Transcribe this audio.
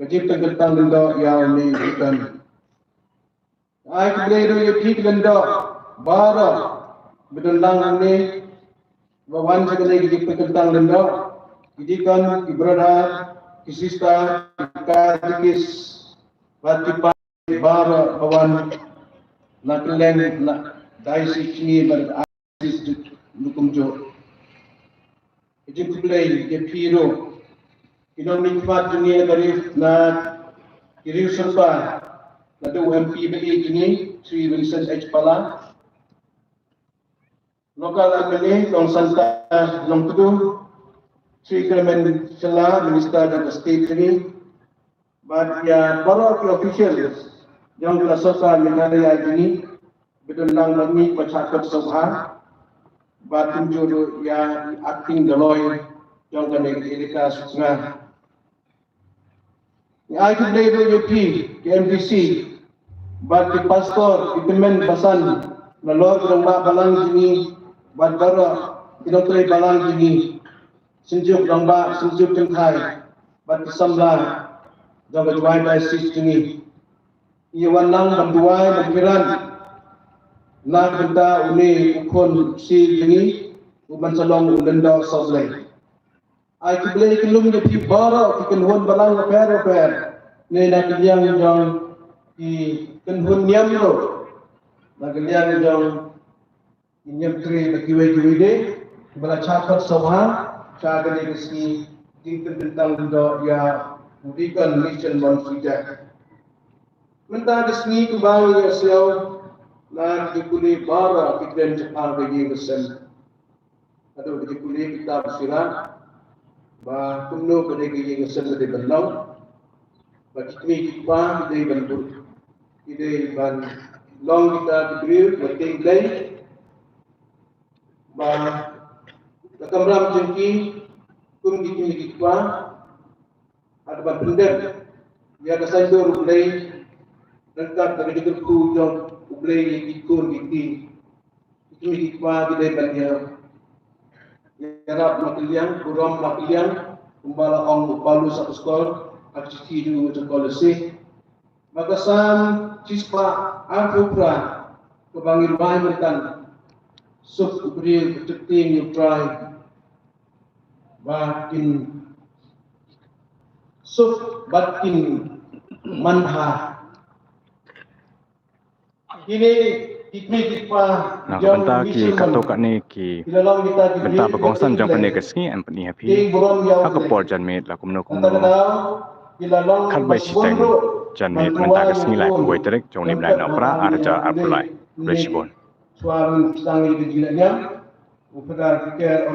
Kajip tentang lendo yang ni bukan. Ai kebledo ye pik lendo bara bedendang ni bawan sekali kajip tentang lendo kidikan ibrada kisista kadikis batipa bara bawan nak leng nak daisi ni ber asis nukum jo kajip kebledo ye piro Inong nikmat dunia dari na kiriu serba nada UMP BE ini Sri Vincent H. Pala lokal amene Long Santa Long Tudu Sri Clement Chela Minister of State ini but ya para officials yang dilaksanakan negara ini berdendang lagi masyarakat Sabah but tunjuk ya acting Deloy yang kena Erika Sungai I could lay the UP, KMDC, but the pastor, the men basan, na Lord ng balang jini, but bara, tinotray balang jini, sinjuk ng ba, sinjuk ng kay, but the samla, daw gajway by sis jini. Iwan lang magduway, magpiran, na kanta uni ukon si jini, umansalong ulandaw sa ulay. Ay kibli kilum ni pibara kikenhun balang repair ni na kilyang jong kenhun nyam lo na kilyang jong nyam tri na kiwe de bala chapat sawha cha gani kiski tingkan tentang do ya budikan mission mon sida menta disni kubawi asyaw na dikuli bara kiklen chapar bagi besen atau dikuli kitab sirat ba kuno kene gi ngesel de benlaw ba kitni pa de benbur ide ban long kita dibril ba tinglay ba kamram jengki kum kitni kitwa ada ba bender ya kasando rublay nagkat dari ditu jong ublay ikun giti kitni kitwa de banya Yarap makiliang, buram makiliang, kumbala ong balu sa skol, at chikidu sa kolesi. Magasan, chispa, afupra, kabangil bay merkan, suf ubril, ketuting, yutray, batin, suf batin, manha. Ini Nak benta ki katok ni ki benta berkongsan jang pene keski an peni happy hak por jan met la kumno khat bai siteng jan met benta keski lai kuai terek jong nim lai na pra arja apulai resibon suara sedang di gilanya upedar pikir